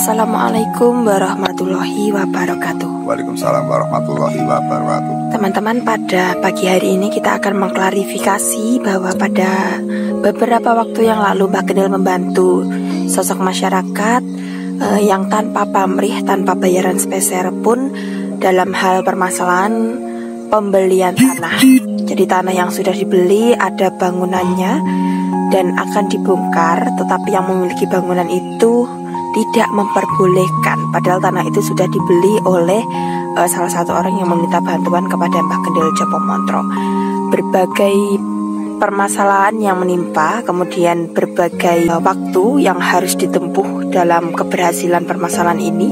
Assalamualaikum warahmatullahi wabarakatuh. Waalaikumsalam warahmatullahi wabarakatuh. Teman-teman, pada pagi hari ini kita akan mengklarifikasi bahwa pada beberapa waktu yang lalu Mbak Genil membantu sosok masyarakat yang tanpa pamrih, tanpa bayaran speser pun dalam hal permasalahan pembelian tanah. Jadi tanah yang sudah dibeli ada bangunannya dan akan dibongkar, tetapi yang memiliki bangunan itu tidak memperbolehkan, padahal tanah itu sudah dibeli oleh salah satu orang yang meminta bantuan kepada Mbah Genil Jopo Montro. Berbagai permasalahan yang menimpa, kemudian berbagai waktu yang harus ditempuh dalam keberhasilan permasalahan ini,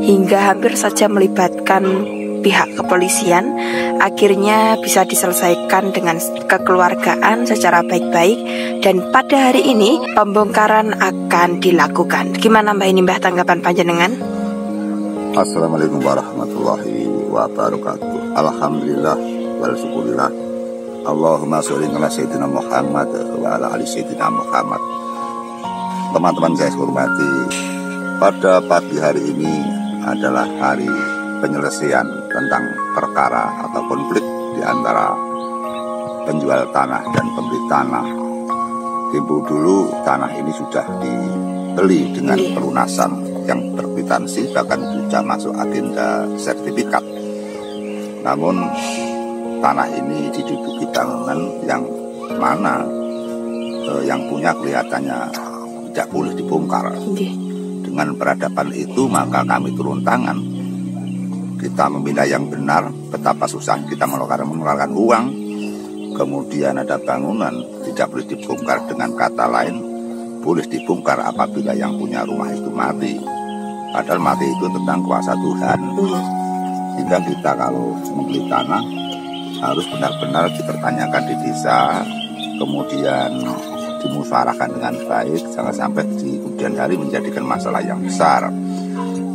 hingga hampir saja melibatkan pihak kepolisian, akhirnya bisa diselesaikan dengan kekeluargaan secara baik-baik, dan pada hari ini pembongkaran akan dilakukan. Gimana Mbah ini, Mbah, tanggapan panjenengan? Assalamualaikum warahmatullahi wabarakatuh. Alhamdulillah wal syukurillah. Allahumma sholli ala sayyidina Muhammad wa ala ali sayyidina Muhammad. Teman-teman saya hormati, pada pagi hari ini adalah hari penyelesaian tentang perkara atau konflik di antara penjual tanah dan pembeli tanah. Tempo dulu tanah ini sudah dibeli dengan pelunasan yang berkwitansi, bahkan sudah masuk agenda sertifikat. Namun tanah ini diduduki bangunan yang mana yang punya kelihatannya tidak boleh dibongkar. Dengan peradaban itu maka kami turun tangan. Kita membina yang benar, betapa susah kita mengeluarkan uang. Kemudian ada bangunan tidak boleh dibongkar, dengan kata lain boleh dibongkar apabila yang punya rumah itu mati. Padahal mati itu tentang kuasa Tuhan. Sehingga kita kalau membeli tanah harus benar-benar dipertanyakan di desa, kemudian dimusyawarahkan dengan baik, jangan sampai di kemudian hari menjadikan masalah yang besar.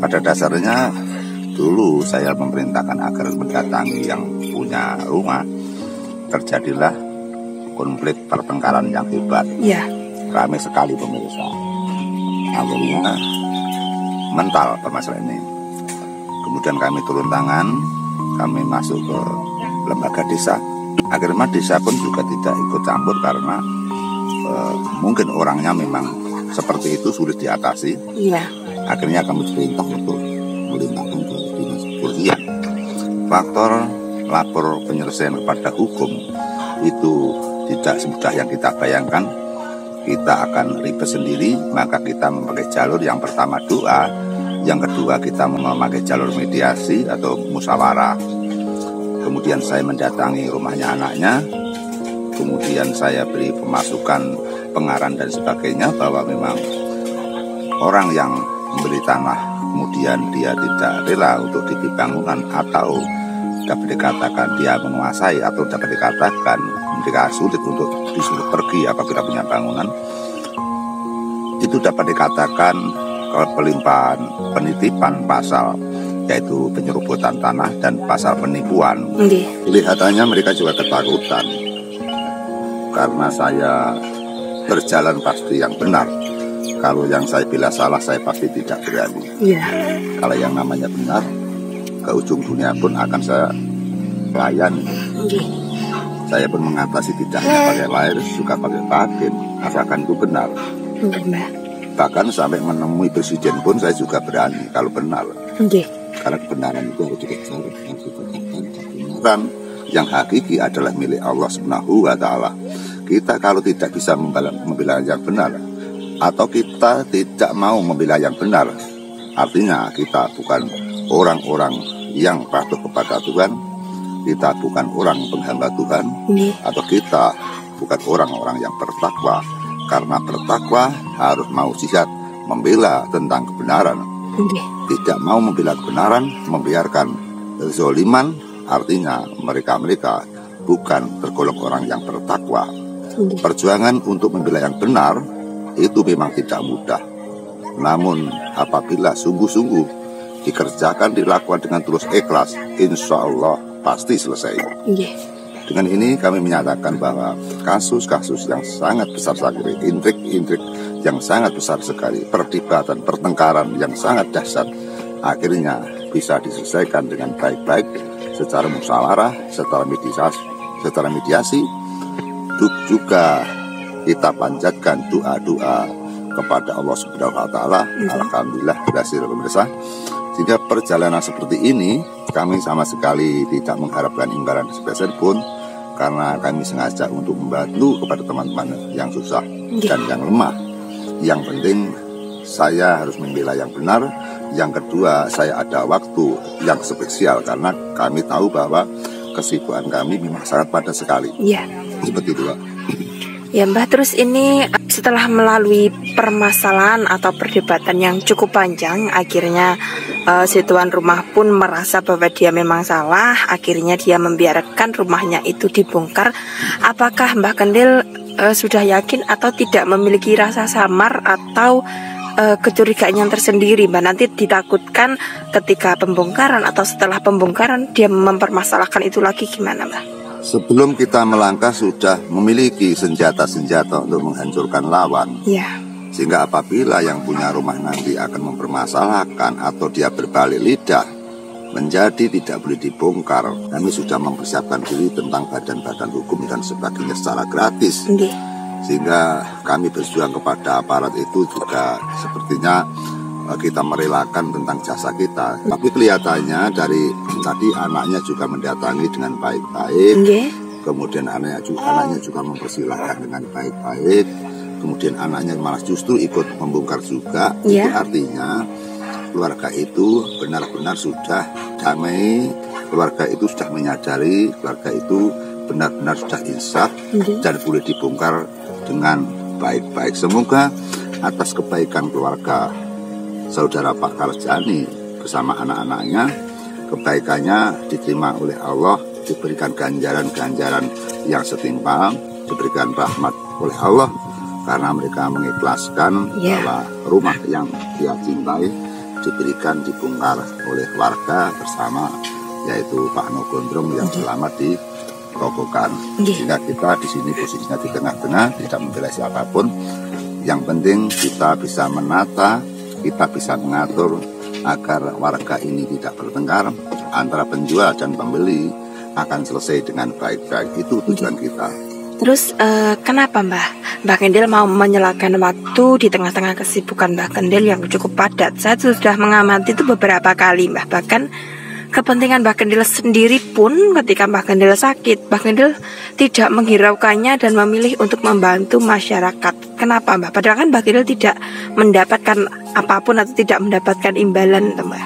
Pada dasarnya dulu saya memerintahkan agar mendatangi yang punya rumah. Terjadilah konflik pertengkaran yang hebat. Ramai sekali pemirsa. Akhirnya mental permasalahan ini. Kemudian kami turun tangan, kami masuk ke lembaga desa. Akhirnya desa pun juga tidak ikut campur karena mungkin orangnya memang seperti itu, sulit diatasi. Akhirnya kami diperintah untuk melimpahkan ke dinas kepolisian. Faktor lapor penyelesaian kepada hukum itu tidak semudah yang kita bayangkan. Kita akan ribet sendiri, maka kita memakai jalur yang pertama doa, yang kedua kita memakai jalur mediasi atau musyawarah. Kemudian saya mendatangi rumahnya anaknya, kemudian saya beri pemasukan, pengarahan dan sebagainya bahwa memang orang yang membeli tanah kemudian dia tidak rela untuk diberi bangunan, atau dapat dikatakan dia menguasai, atau dapat dikatakan mereka sulit untuk disuruh pergi apabila punya bangunan, itu dapat dikatakan pelimpahan penitipan pasal, yaitu penyerobotan tanah dan pasal penipuan. Kelihatannya mereka juga ketakutan karena saya berjalan pasti yang benar. Kalau yang saya bila salah, saya pasti tidak berani. Kalau yang namanya benar, ke ujung dunia pun akan saya layani. Saya pun mengatasi tidak hanya pakai lahir, juga pakai batin, asalkan itu benar. Bahkan sampai menemui presiden pun saya juga berani kalau benar. Karena kebenaran itu harus dikejar, harus ditegakkan. Kebenaran yang hakiki adalah milik Allah Subhanahu wa Ta'ala. Kita kalau tidak bisa membela yang benar, atau kita tidak mau membela yang benar, artinya kita bukan orang-orang yang patuh kepada Tuhan, kita bukan orang penghamba Tuhan, atau kita bukan orang-orang yang bertakwa. Karena bertakwa harus mau jihad, membela tentang kebenaran. Tidak mau membela kebenaran, membiarkan zoliman, artinya mereka-mereka bukan tergolong orang yang bertakwa. Perjuangan untuk membela yang benar itu memang tidak mudah. Namun apabila sungguh-sungguh dikerjakan, dilakukan dengan tulus ikhlas, insya Allah pasti selesai. Dengan ini kami menyatakan bahwa kasus-kasus yang sangat besar sekali, intrik-intrik yang sangat besar sekali, perdebatan, pertengkaran yang sangat dahsyat, akhirnya bisa diselesaikan dengan baik-baik secara musyawarah, secara mediasi. Juga kita panjatkan doa-doa kepada Allah Subhanahu wa taala. Alhamdulillah berhasil pemirsa. Sehingga perjalanan seperti ini kami sama sekali tidak mengharapkan imbalan sepeser pun, karena kami sengaja untuk membantu kepada teman-teman yang susah dan yang lemah. Yang penting saya harus membela yang benar. Yang kedua, saya ada waktu yang spesial karena kami tahu bahwa kesibukan kami memang sangat padat sekali. Iya. Seperti itu, Pak. Ya Mbah, terus ini setelah melalui permasalahan atau perdebatan yang cukup panjang, akhirnya si tuan rumah pun merasa bahwa dia memang salah. Akhirnya dia membiarkan rumahnya itu dibongkar. Apakah Mbah Kendil sudah yakin atau tidak memiliki rasa samar atau kecurigaan yang tersendiri, Mbak? Nanti ditakutkan ketika pembongkaran atau setelah pembongkaran dia mempermasalahkan itu lagi, gimana Mbak? Sebelum kita melangkah sudah memiliki senjata-senjata untuk menghancurkan lawan. Ya. Sehingga apabila yang punya rumah nanti akan mempermasalahkan atau dia berbalik lidah menjadi tidak boleh dibongkar, kami sudah mempersiapkan diri tentang badan-badan hukum dan sebagainya secara gratis. Sehingga kami berjuang kepada aparat itu juga sepertinya kita merelakan tentang jasa kita. Tapi kelihatannya dari tadi anaknya juga mendatangi dengan baik-baik. Kemudian anaknya juga mempersilahkan dengan baik-baik. Kemudian anaknya malah justru ikut membongkar juga. Itu artinya keluarga itu benar-benar sudah damai. Keluarga itu sudah menyadari, keluarga itu benar-benar sudah insaf dan boleh dibongkar dengan baik-baik. Semoga atas kebaikan keluarga saudara Pak Karjani bersama anak-anaknya, kebaikannya diterima oleh Allah, diberikan ganjaran-ganjaran yang setimpal, diberikan rahmat oleh Allah karena mereka mengikhlaskan bahwa rumah yang dia cintai diberikan dibongkar oleh warga bersama, yaitu Pak Nogondrong yang selamat di Rokokan. Sehingga kita di sini posisinya di tengah-tengah, tidak membela siapapun. Yang penting kita bisa menata, kita bisa mengatur agar warga ini tidak bertengkar antara penjual dan pembeli akan selesai dengan baik-baik. Itu tujuan kita. Terus kenapa Mbah Kendil mau menyelakan waktu di tengah-tengah kesibukan Mbah Kendil yang cukup padat? Saya sudah mengamati itu beberapa kali Mbah. Bahkan kepentingan Mbah Kendil sendiri pun ketika Mbah Kendil sakit, Mbah Kendil tidak menghiraukannya dan memilih untuk membantu masyarakat. Kenapa Mbah? Padahal kan Mbah Kendil tidak mendapatkan apapun atau tidak mendapatkan imbalan, Mbah.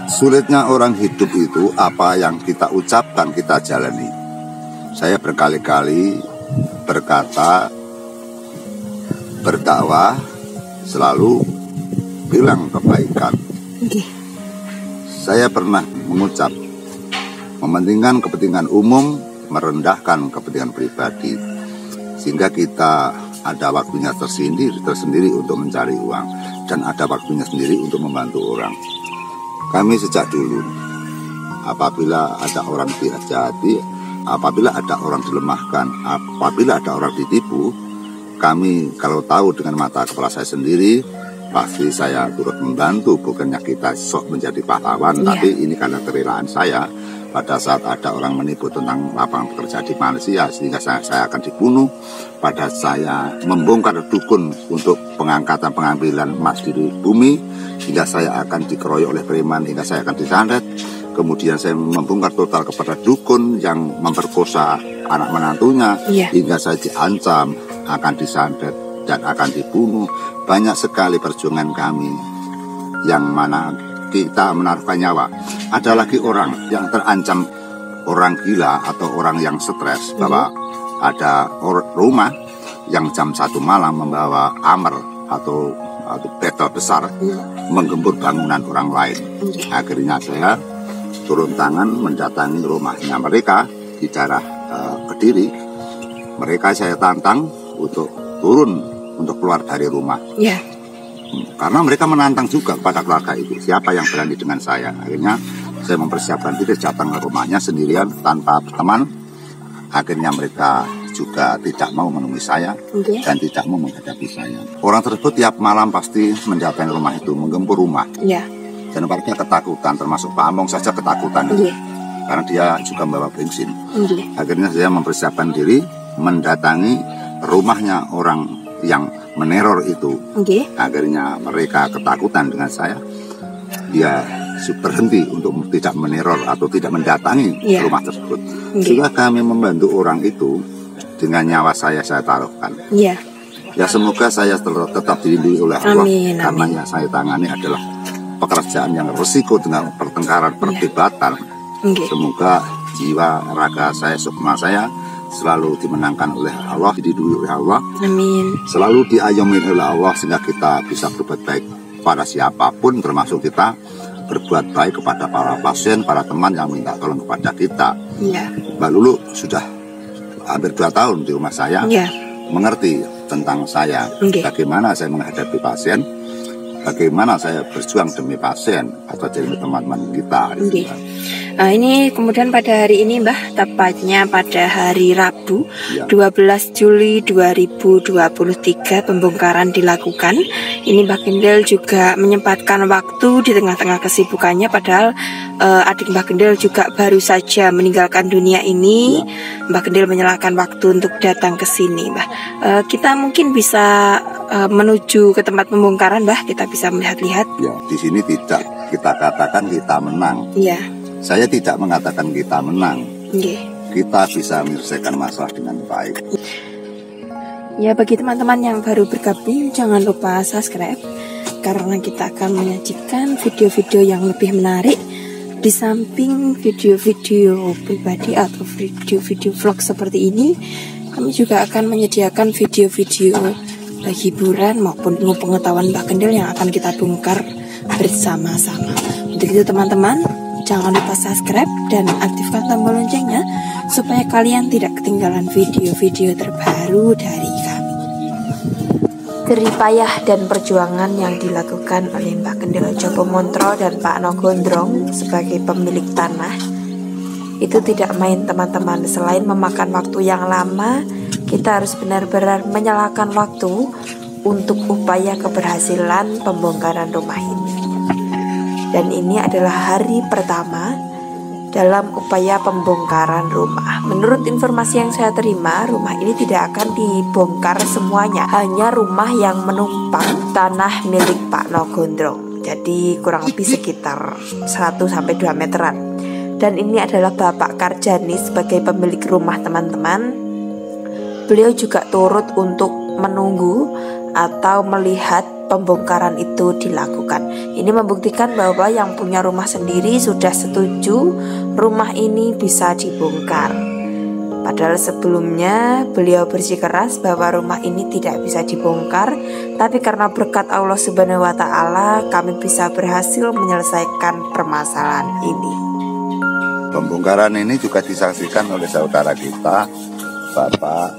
Sulitnya orang hidup itu apa yang kita ucapkan kita jalani. Saya berkali-kali berkata, berdakwah selalu bilang kebaikan. Saya pernah mengucap mementingkan kepentingan umum, merendahkan kepentingan pribadi, sehingga kita ada waktunya tersendiri untuk mencari uang, dan ada waktunya sendiri untuk membantu orang. Kami sejak dulu, apabila ada orang dihajati, apabila ada orang dilemahkan, apabila ada orang ditipu, kami kalau tahu dengan mata kepala saya sendiri, pasti saya turut membantu. Bukannya kita sok menjadi pahlawan, tapi ini karena kerelaan saya. Pada saat ada orang menipu tentang lapangan pekerjaan di Malaysia, sehingga saya akan dibunuh. Pada saya membongkar dukun untuk pengangkatan pengambilan emas di bumi, hingga saya akan dikeroyok oleh preman, hingga saya akan disantet. Kemudian saya membongkar total kepada dukun yang memperkosa anak menantunya, hingga saya diancam akan disantet dan akan dibunuh. Banyak sekali perjuangan kami yang mana kita menaruhkan nyawa. Ada lagi orang yang terancam, orang gila atau orang yang stres, bahwa ada rumah yang jam 1 malam membawa amer atau betel besar menggempur bangunan orang lain. Akhirnya saya turun tangan mendatangi rumahnya mereka di daerah Kediri. Mereka saya tantang untuk turun, untuk keluar dari rumah. Karena mereka menantang juga pada keluarga itu, siapa yang berani dengan saya. Akhirnya saya mempersiapkan diri, datang ke rumahnya sendirian tanpa teman. Akhirnya mereka juga tidak mau menemui saya dan tidak mau menghadapi saya. Orang tersebut tiap malam pasti mendatangi rumah itu, menggempur rumah. Dan warga ketakutan, termasuk Pak Among saja ketakutan. Karena dia juga membawa bensin. Akhirnya saya mempersiapkan diri mendatangi rumahnya orang yang meneror itu. Akhirnya mereka ketakutan dengan saya. Dia berhenti untuk tidak meneror atau tidak mendatangi rumah tersebut. Sehingga kami membantu orang itu dengan nyawa saya taruhkan. Ya semoga saya tetap dilindungi oleh Allah. Karena yang saya tangani adalah pekerjaan yang resiko dengan pertengkaran, perdebatan. Semoga jiwa, raga saya, sukma saya selalu dimenangkan oleh Allah, dilindungi oleh Allah. Selalu diayomi oleh Allah sehingga kita bisa berbuat baik pada siapapun, termasuk kita berbuat baik kepada para pasien, para teman yang minta tolong kepada kita. Mbak Lulu sudah hampir 2 tahun di rumah saya, mengerti tentang saya, bagaimana saya menghadapi pasien, bagaimana saya berjuang demi pasien atau demi teman-teman kita. Ini kemudian pada hari ini Mbah, tepatnya pada hari Rabu 12 Juli 2023 pembongkaran dilakukan. Ini Mbah Gendel juga menyempatkan waktu di tengah-tengah kesibukannya, padahal adik Mbah Gendel juga baru saja meninggalkan dunia ini. Mbah Gendel menyelahkan waktu untuk datang ke sini, Mbah. Kita mungkin bisa menuju ke tempat pembongkaran, Mbah. Kita bisa melihat-lihat. Ya, di sini tidak kita katakan kita menang. Saya tidak mengatakan kita menang. Kita bisa menyelesaikan masalah dengan baik. Ya, bagi teman-teman yang baru bergabung, jangan lupa subscribe, karena kita akan menyajikan video-video yang lebih menarik. Di samping video-video pribadi atau video-video vlog seperti ini, kami juga akan menyediakan video-video hiburan maupun ilmu pengetahuan Mbah Gendel yang akan kita bongkar bersama-sama. Untuk itu teman-teman, jangan lupa subscribe dan aktifkan tombol loncengnya supaya kalian tidak ketinggalan video-video terbaru dari kami. Jerih payah dan perjuangan yang dilakukan oleh Mbah Gendel Jopo Montro dan Pak No Gondrong sebagai pemilik tanah itu tidak main teman-teman. Selain memakan waktu yang lama, kita harus benar-benar menyalahkan waktu untuk upaya keberhasilan pembongkaran rumah ini. Dan ini adalah hari pertama dalam upaya pembongkaran rumah. Menurut informasi yang saya terima, rumah ini tidak akan dibongkar semuanya, hanya rumah yang menumpang tanah milik Pak No Gondrong. Jadi kurang lebih sekitar 1-2 meteran. Dan ini adalah Bapak Karjani sebagai pemilik rumah teman-teman. Beliau juga turut untuk menunggu atau melihat pembongkaran itu dilakukan. Ini membuktikan bahwa yang punya rumah sendiri sudah setuju rumah ini bisa dibongkar. Padahal sebelumnya beliau bersikeras bahwa rumah ini tidak bisa dibongkar, tapi karena berkat Allah Subhanahu wa Ta'ala kami bisa berhasil menyelesaikan permasalahan ini. Pembongkaran ini juga disaksikan oleh saudara kita, Bapak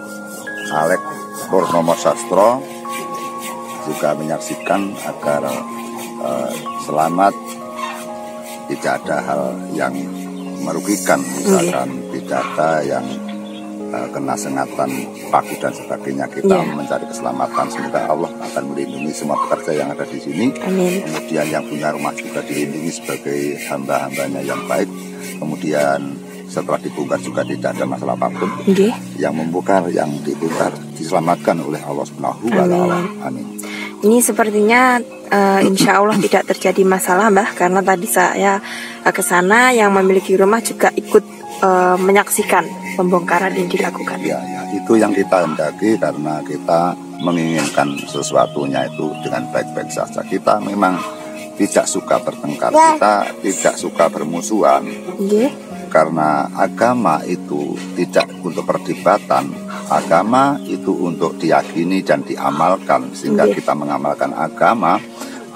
Alek Purnomo Sastro, juga menyaksikan agar selamat, tidak ada hal yang merugikan, misalkan tidak ada yang kena sengatan paku dan sebagainya. Kita mencari keselamatan, semoga Allah akan melindungi semua pekerja yang ada di sini. Kemudian yang punya rumah juga dilindungi sebagai hamba-hambanya yang baik. Kemudian setelah dibongkar juga tidak ada masalah apapun. Yang membongkar, yang dibongkar diselamatkan oleh Allah Subhanahu wa Ta'ala. Amin. Ini sepertinya insya Allah tidak terjadi masalah, Mbah, karena tadi saya ke sana, yang memiliki rumah juga ikut menyaksikan pembongkaran yang dilakukan. Ya, itu yang kita hendaki, karena kita menginginkan sesuatunya itu dengan baik-baik saja. Kita memang tidak suka bertengkar, kita tidak suka bermusuhan. Karena agama itu tidak untuk perdebatan, agama itu untuk diyakini dan diamalkan. Sehingga kita mengamalkan agama,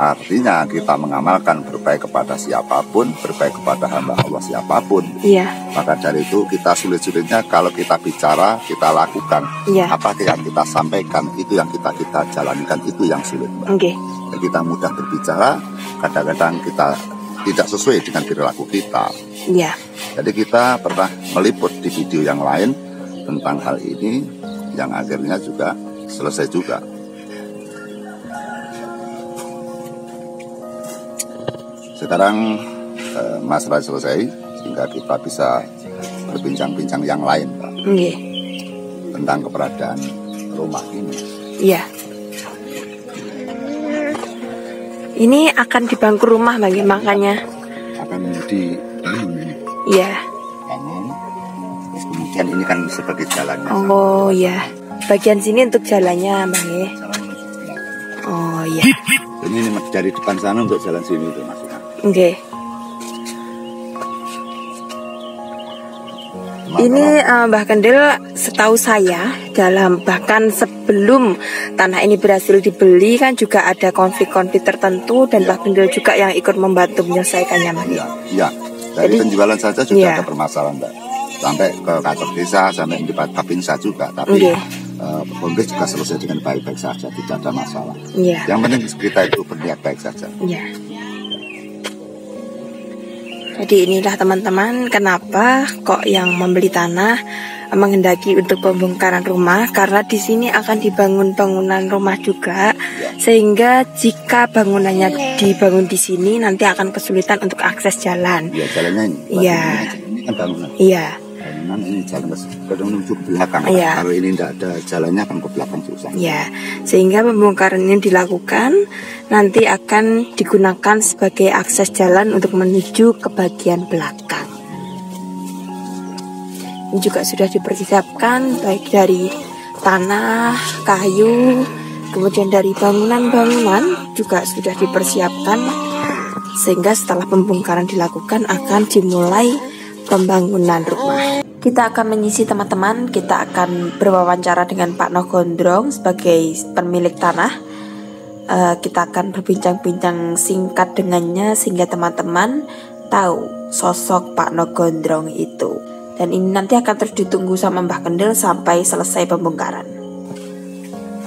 artinya kita mengamalkan berbaik kepada siapapun, berbaik kepada hamba Allah siapapun. Maka dari itu kita sulit-sulitnya kalau kita bicara, kita lakukan. Apa yang kita sampaikan, itu yang kita jalankan, itu yang sulit, Mbak. Kita mudah berbicara, kadang-kadang kita tidak sesuai dengan perilaku kita. Jadi kita pernah meliput di video yang lain tentang hal ini yang akhirnya juga selesai juga. Sekarang masalah selesai sehingga kita bisa berbincang-bincang yang lain, Pak. Tentang keberadaan rumah ini. Iya. Ini akan dibangun rumah bagi makanya. Akan dibangun ini. Iya. Bangun. Terus kemudian ini kan sebagai jalannya. Oh iya. Bagian sini untuk jalannya, Bang. Oh iya. Ini dari depan sana untuk jalan sini itu maksudnya. Oke. Ini Mbah Kendil, setahu saya bahkan sebelum tanah ini berhasil dibeli kan juga ada konflik-konflik tertentu dan Mbah Kendil juga yang ikut membantu menyelesaikannya, Mbak. Iya. Dari penjualan saja juga ada permasalahan, Mbak. Sampai ke kantor desa, sampai di Babinsa juga. Tapi pemerintah juga selesai dengan baik-baik saja, tidak ada masalah. Yang penting kita itu berniat baik saja. Jadi inilah teman-teman kenapa kok yang membeli tanah menghendaki untuk pembongkaran rumah, karena di sini akan dibangun bangunan rumah juga, sehingga jika bangunannya dibangun di sini nanti akan kesulitan untuk akses jalan. Iya, jalannya ini. Iya. Ini kan bangunan. Iya. Bangunan ini jalan menuju ke belakang. Iya. Kalau ini tidak ada jalannya akan ke belakang susah. Ya, sehingga pembongkaran ini dilakukan nanti akan digunakan sebagai akses jalan untuk menuju ke bagian belakang. Ini juga sudah dipersiapkan baik dari tanah, kayu, kemudian dari bangunan-bangunan juga sudah dipersiapkan, sehingga setelah pembongkaran dilakukan akan dimulai pembangunan rumah. Kita akan menyisi teman-teman, kita akan berwawancara dengan Pak Nogondrong sebagai pemilik tanah. Kita akan berbincang-bincang singkat dengannya sehingga teman-teman tahu sosok Pak Nogondrong itu. Dan ini nanti akan terus ditunggu sama Mbah Kendil sampai selesai pembongkaran.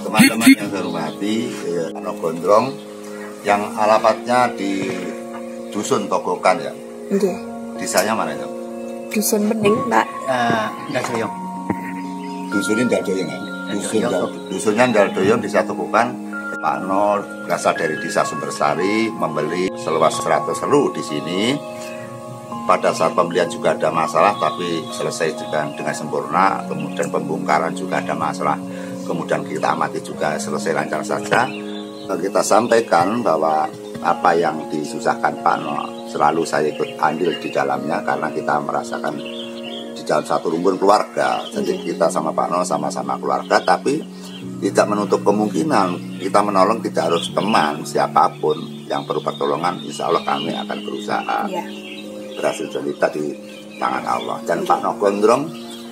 Teman-teman yang saya hormati, Pak Nogondrong yang alamatnya di Dusun Togokan ya. Desanya mana itu? Dusun Bening, Pak. Ndadoyong. Dusunnya Ndadoyong ya. Dusunnya Ndadoyong, Desa Togokan. Pak No berasal dari Desa Sumbersari, membeli seluas 100 ru di sini. Pada saat pembelian juga ada masalah, tapi selesai dengan sempurna. Kemudian pembongkaran juga ada masalah. Kemudian kita amati juga selesai lancar saja. Kita sampaikan bahwa apa yang disusahkan Pak No selalu saya ikut andil di dalamnya, karena kita merasakan di dalam satu rumpun keluarga. Jadi kita sama Pak No sama-sama keluarga, tapi tidak menutup kemungkinan kita menolong tidak harus teman siapapun yang perlu pertolongan. Insya Allah kami akan berusaha. Berhasil cerita di tangan Allah. Dan Pak Nogondrong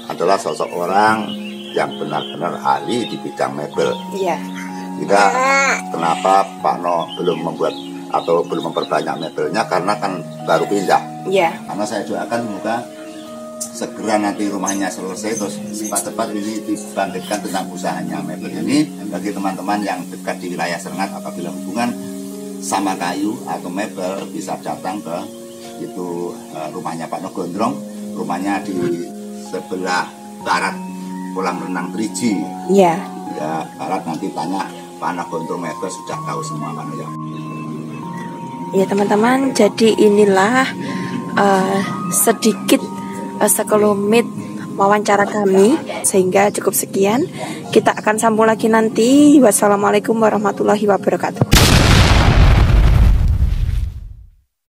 adalah sosok orang yang benar-benar ahli di bidang mebel. Tidak, kenapa Pak No belum membuat atau belum memperbanyak mebelnya, karena kan baru pindah. Karena saya doakan semoga segera nanti rumahnya selesai, terus cepat-cepat ini dibangkitkan tentang usahanya mebel ini. Bagi teman-teman yang dekat di wilayah Serengat, apabila hubungan sama kayu atau mebel, bisa datang ke itu rumahnya Pak Nogondrong. Rumahnya di sebelah barat kolam renang Triji. Ya, barat. Nanti tanya Pak Nogondrong mebel, sudah tahu semua Pak Nogondrong. Ya teman-teman, jadi inilah sedikit sekelumit wawancara kami, sehingga cukup sekian. Kita akan sambung lagi nanti. Wassalamualaikum warahmatullahi wabarakatuh.